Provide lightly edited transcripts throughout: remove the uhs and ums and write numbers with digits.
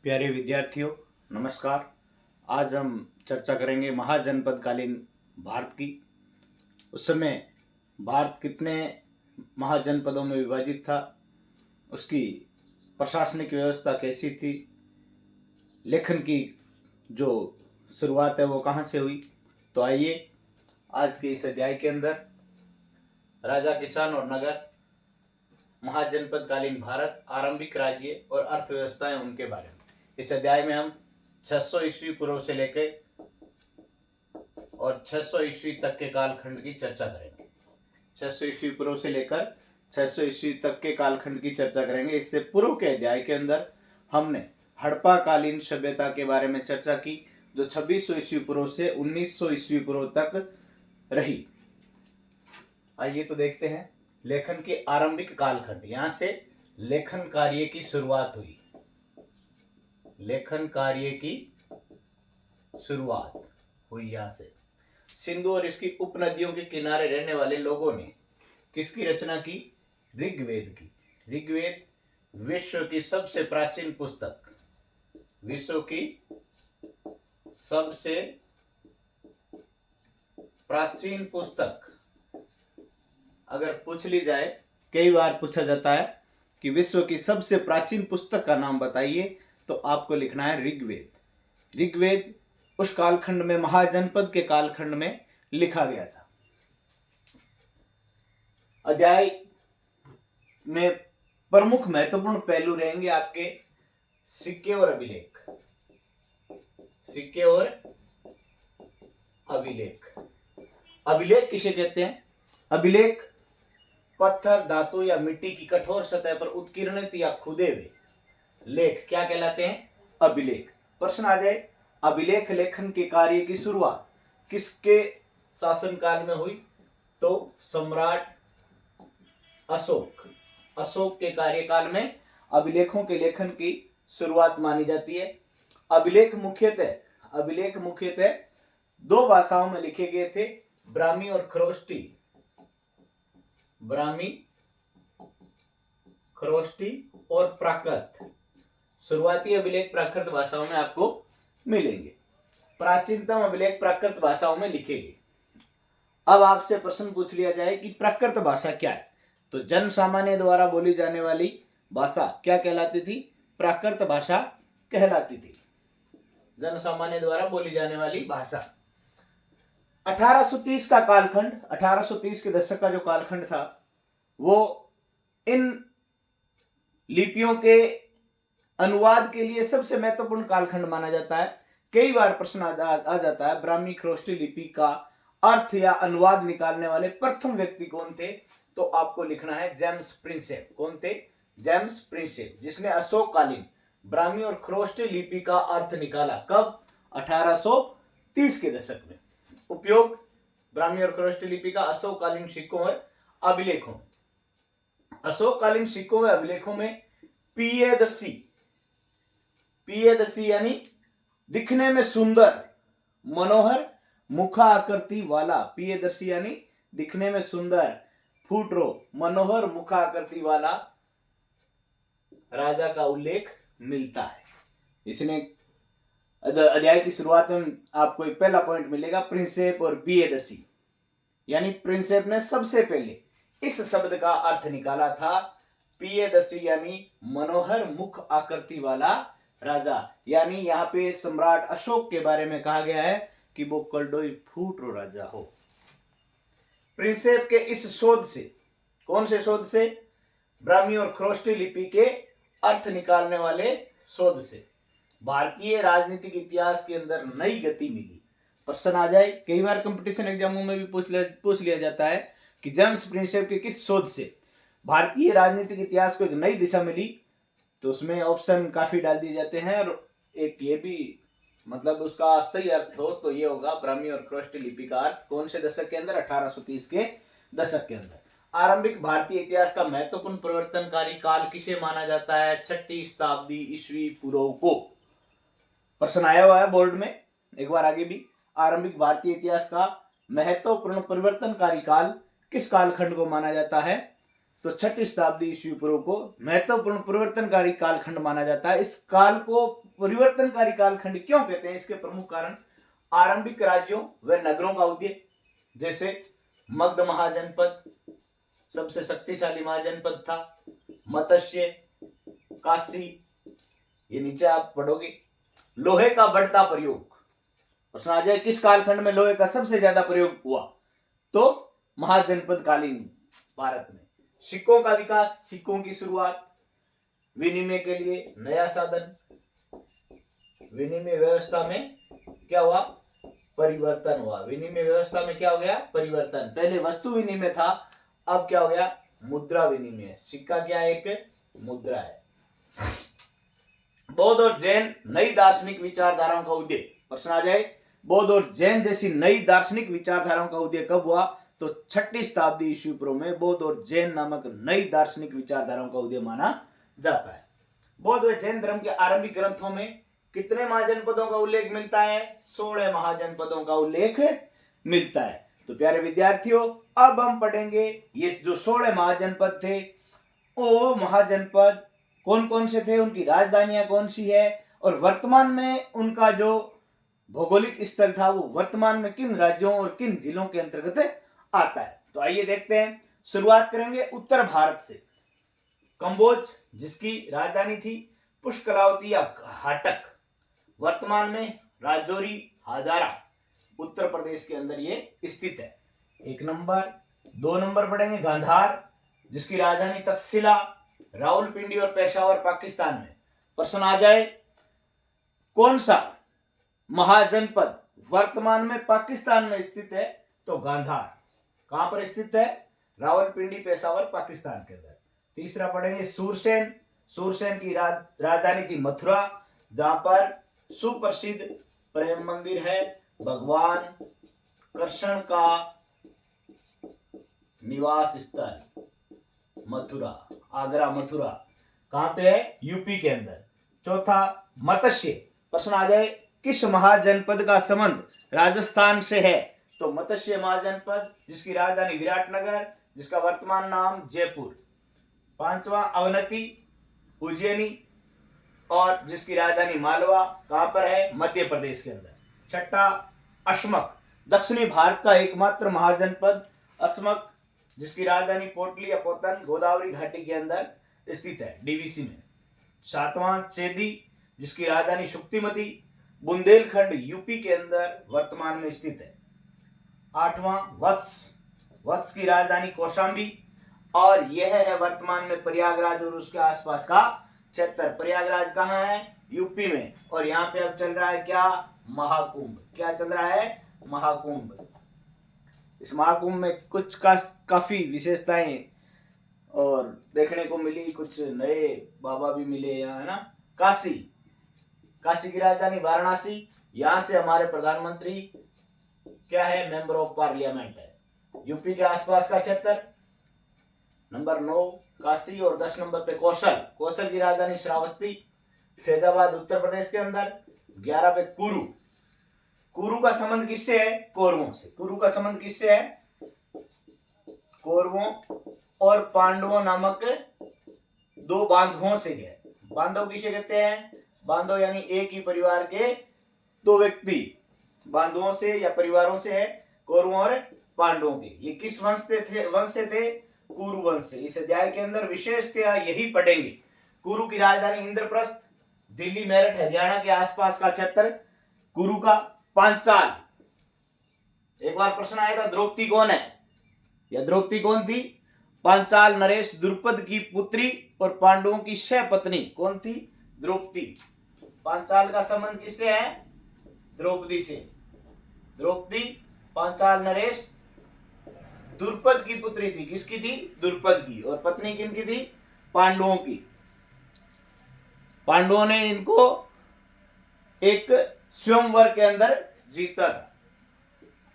प्यारे विद्यार्थियों, नमस्कार। आज हम चर्चा करेंगे महाजनपदकालीन भारत की। उस समय भारत कितने महाजनपदों में विभाजित था, उसकी प्रशासनिक व्यवस्था कैसी थी, लेखन की जो शुरुआत है वो कहाँ से हुई। तो आइए आज के इस अध्याय के अंदर राजा, किसान और नगर, महाजनपदकालीन भारत, आरंभिक राज्य और अर्थव्यवस्थाएं, उनके बारे में इस अध्याय में हम 600 ईस्वी पूर्व से लेकर और 600 ईस्वी तक के कालखंड की चर्चा करेंगे। 600 ईस्वी पूर्व से लेकर 600 ईस्वी तक के कालखंड की चर्चा करेंगे। इससे पूर्व के अध्याय के अंदर हमने हड़प्पा कालीन सभ्यता के बारे में चर्चा की, जो 2600 ईस्वी पूर्व से 1900 ईस्वी पूर्व तक रही। आइए तो देखते हैं लेखन के आरंभिक कालखंड। यहां से लेखन कार्य की शुरुआत हुई। लेखन कार्य की शुरुआत हुई यहां से। सिंधु और इसकी उपनदियों के किनारे रहने वाले लोगों ने किसकी रचना की? ऋग्वेद की। ऋग्वेद विश्व की सबसे प्राचीन पुस्तक, विश्व की सबसे प्राचीन पुस्तक अगर पूछ ली जाए, कई बार पूछा जाता है कि विश्व की सबसे प्राचीन पुस्तक का नाम बताइए, तो आपको लिखना है ऋग्वेद। ऋग्वेद उस कालखंड में, महाजनपद के कालखंड में लिखा गया था। अध्याय में प्रमुख महत्वपूर्ण पहलू रहेंगे आपके सिक्के और अभिलेख। सिक्के और अभिलेख। अभिलेख किसे कहते हैं? अभिलेख पत्थर, धातु या मिट्टी की कठोर सतह पर उत्कीर्णित या खुदे हुए लेख क्या कहलाते हैं? अभिलेख। प्रश्न आ जाए, अभिलेख लेखन के कार्य की शुरुआत किसके शासनकाल में हुई? तो सम्राट अशोक के कार्यकाल में अभिलेखों के लेखन की शुरुआत मानी जाती है। अभिलेख मुख्यतः दो भाषाओं में लिखे गए थे, ब्राह्मी और खरोष्टी। ब्राह्मी, खरोष्टी और प्राकृत। शुरुआती अभिलेख प्राकृत भाषाओं में आपको मिलेंगे। प्राचीनतम अभिलेख प्राकृत भाषाओं में लिखे गए। अब आपसे प्रश्न पूछ लिया जाए कि प्राकृत भाषा क्या है, तो जन सामान्य द्वारा बोली जाने वाली भाषा क्या कहलाती थी? प्राकृत भाषा कहलाती थी। जन सामान्य द्वारा बोली जाने वाली भाषा। 1830 का कालखंड, 1830 के दशक का जो कालखंड था, वो इन लिपियों के अनुवाद के लिए सबसे महत्वपूर्ण कालखंड माना जाता है। कई बार प्रश्न आ जाता है, ब्राह्मी खरोष्टी लिपि का अर्थ या अनुवाद निकालने वाले प्रथम व्यक्ति कौन थे? तो आपको लिखना है जेम्स प्रिंसेप। कौन थे? जेम्स प्रिंसेप, जिसने अशोककालीन ब्राह्मी और खरोष्टी लिपि का अर्थ निकाला। कब? 1830 के दशक में। उपयोग ब्राह्मी और खरोष्टी लिपि का अशोककालीन सिक्कों और अभिलेखों। अशोककालीन सिक्कों व अभिलेखों में पियदसी यानी दिखने में सुंदर, मनोहर, मुखाकृति वाला। पियदर्शी यानी दिखने में सुंदर, फूटरो, मनोहर, मुखाकृति वाला राजा का उल्लेख मिलता है। इसने अध्याय की शुरुआत में आपको एक पहला पॉइंट मिलेगा, प्रिंसेप और पियदसी। यानी प्रिंसेप ने सबसे पहले इस शब्द का अर्थ निकाला था। पियदसी यानी मनोहर मुख आकृति वाला राजा। यानी यहाँ पे सम्राट अशोक के बारे में कहा गया है कि वो कल्डोई फूटरो राजा हो। प्रिंसेप के इस शोध से, कौन से शोध से? ब्राह्मी और खरोष्टी लिपि के अर्थ निकालने वाले शोध से भारतीय राजनीतिक इतिहास के अंदर नई गति मिली। प्रश्न आ जाए, कई बार कंपटीशन एग्जामों में भी पूछ लिया जाता है कि जेम्स प्रिंसेप के किस शोध से भारतीय राजनीतिक इतिहास को एक नई दिशा मिली, तो उसमें ऑप्शन काफी डाल दिए जाते हैं और एक ये भी, मतलब उसका सही अर्थ हो तो ये होगा, ब्राह्मी और खरोष्टी लिपि का अर्थ कौन से दशक के अंदर? 1830 के दशक के अंदर। आरंभिक भारतीय इतिहास का महत्वपूर्ण परिवर्तनकारी काल किसे माना जाता है? 6वीं शताब्दी ईस्वी पूर्व को। प्रश्न आया हुआ है बोर्ड में एक बार आगे भी। आरंभिक भारतीय इतिहास का महत्वपूर्ण परिवर्तनकारी काल किस कालखंड को माना जाता है? तो 6ठी शताब्दी ईस्वी पूर्व को महत्वपूर्ण परिवर्तनकारी कालखंड माना जाता है। इस काल को परिवर्तनकारी कालखंड क्यों कहते हैं? इसके प्रमुख कारण आरंभिक राज्यों व नगरों का उदय, जैसे मगध महाजनपद सबसे शक्तिशाली महाजनपद था, मत्स्य, काशी, ये नीचे आप पढ़ोगे। लोहे का बढ़ता प्रयोग, प्रश्न आ जाए किस कालखंड में लोहे का सबसे ज्यादा प्रयोग हुआ? तो महाजनपद कालीन भारत में। सिक्कों का विकास, सिक्कों की शुरुआत, विनिमय के लिए नया साधन, विनिमय व्यवस्था में क्या हुआ? परिवर्तन हुआ। विनिमय व्यवस्था में क्या हो गया? परिवर्तन। पहले वस्तु विनिमय था, अब क्या हो गया? मुद्रा विनिमय। सिक्का क्या है? एक मुद्रा है। बौद्ध और जैन नई दार्शनिक विचारधाराओं का उदय, प्रश्न आ जाए बौद्ध और जैन जैसी नई दार्शनिक विचारधाराओं का उदय कब हुआ? तो 6ठी शताब्दी ईस्वी पूर्व में बौद्ध और जैन नामक नई दार्शनिक विचारधाराओं का उदय माना जाता है। बौद्ध व जैन धर्म के आरंभिक ग्रंथों में कितने महाजनपदों का उल्लेख मिलता है? 16 महाजनपदों का उल्लेख मिलता है। तो प्यारे विद्यार्थियों, अब हम पढ़ेंगे ये जो 16 महाजनपद थे, वो महाजनपद कौन कौन से थे, उनकी राजधानियां कौन सी है, और वर्तमान में उनका जो भौगोलिक स्थल था वो वर्तमान में किन राज्यों और किन जिलों के अंतर्गत आता है। तो आइए देखते हैं। शुरुआत करेंगे उत्तर भारत से। कंबोज, जिसकी राजधानी थी पुष्कलावती या घाटक, वर्तमान में राजौरी, हजारा, उत्तर प्रदेश के अंदर ये स्थित है। 1 नंबर। 2 नंबर पढ़ेंगे गांधार, जिसकी राजधानी तक्षशिला, रावलपिंडी और पेशावर, पाकिस्तान में। प्रश्न आ जाए कौन सा महाजनपद वर्तमान में पाकिस्तान में स्थित है? तो गांधार। कहां पर स्थित है? रावलपिंडी, पेशावर, पाकिस्तान के अंदर। तीसरा पढ़ेंगे सूरसेन। सूरसेन की राजधानी थी मथुरा, जहां पर सुप्रसिद्ध प्रेम मंदिर है, भगवान कृष्ण का निवास स्थल मथुरा, आगरा मथुरा। कहां पे है? यूपी के अंदर। चौथा मत्स्य। प्रश्न आ जाए किस महाजनपद का संबंध राजस्थान से है? तो मत्स्य महाजनपद, जिसकी राजधानी विराटनगर, जिसका वर्तमान नाम जयपुर। 5वां अवनति, उज्जैनी, और जिसकी राजधानी मालवा, कहां पर है? मध्य प्रदेश के अंदर। 6ठा अशमक, दक्षिणी भारत का एकमात्र महाजनपद अशमक, जिसकी राजधानी पोटली या पोतन, गोदावरी घाटी के अंदर स्थित है, डीवीसी में। 7वां चेदी, जिसकी राजधानी शुक्तिमती, बुंदेलखंड, यूपी के अंदर वर्तमान में स्थित है। 8वां वत्स, वत्स की राजधानी कौशाम्बी, और यह है वर्तमान में प्रयागराज और उसके आसपास का क्षेत्र। प्रयागराज कहाँ है? यूपी में। और यहाँ पे अब चल रहा है क्या? महाकुंभ। क्या चल रहा है? महाकुंभ। इस महाकुंभ में कुछ काफी विशेषताएं और देखने को मिली, कुछ नए बाबा भी मिले यहाँ, है ना। काशी, काशी की राजधानी वाराणसी, यहाँ से हमारे प्रधानमंत्री क्या है? मेंबर ऑफ पार्लियामेंट है। यूपी के आसपास का क्षेत्र। नंबर 9 काशी, और 10 नंबर पे कौशल, कौशल की राजधानी श्रावस्ती, फैजाबाद, उत्तर प्रदेश के अंदर। 11 पे कुरु, कुरु का संबंध किससे है? कौरवों से। कुरु का संबंध किससे है? कौरवों और पांडवों नामक 2 बांधवों से है। बांधव किसे कहते हैं? बांधव यानी एक ही परिवार के 2 व्यक्ति, बांधवों से या परिवारों से है, कौरवों और पांडवों के। ये किस वंश से थे? कुरु वंश से। इस अध्याय के अंदर विशेषतया यही पढ़ेंगे। कुरु की राजधानी इंद्रप्रस्थ, दिल्ली, मेरठ, हरियाणा के आसपास का क्षेत्र कुरु का। पांचाल, एक बार प्रश्न आया था द्रौपदी कौन है? या द्रौपदी कौन थी? पांचाल नरेश द्रुपद की पुत्री और पांडवों की सहपत्नी कौन थी? द्रौपदी। पांचाल का संबंध किससे है? द्रौपदी से। द्रौपदी, पांचाल नरेश द्रुपद की पुत्री थी। किसकी थी? द्रुपद की। और पत्नी किनकी थी? पांडवों की। पांडवों ने इनको एक स्वयंवर के अंदर जीता था।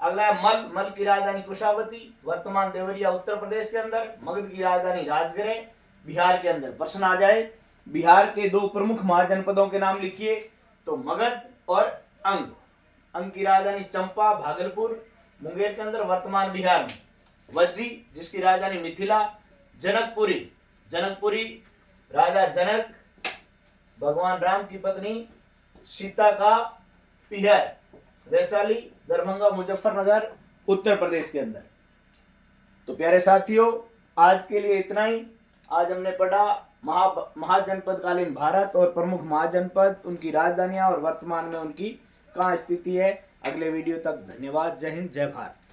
अगला मल, मल की राजधानी कुशावती, वर्तमान देवरिया, उत्तर प्रदेश के अंदर। मगध की राजधानी राजगृह, बिहार के अंदर। प्रश्न आ जाए बिहार के 2 प्रमुख महाजनपदों के नाम लिखिए। तो मगध और अंग। अंग की राजधानी चंपा, भागलपुर, मुंगेर के अंदर, वर्तमान बिहार में। वज्जी, जिसकी राजधानी मिथिला, जनकपुरी। जनकपुरी राजा जनक भगवान राम की पत्नी सीता का पिहर, वैशाली, दरभंगा, मुजफ्फरनगर, उत्तर प्रदेश के अंदर। तो प्यारे साथियों, आज के लिए इतना ही। आज हमने पढ़ा महाजनपदकालीन भारत और प्रमुख महाजनपद, उनकी राजधानियां और वर्तमान में उनकी कहाँ स्थिति है। अगले वीडियो तक धन्यवाद। जय हिंद, जय भारत।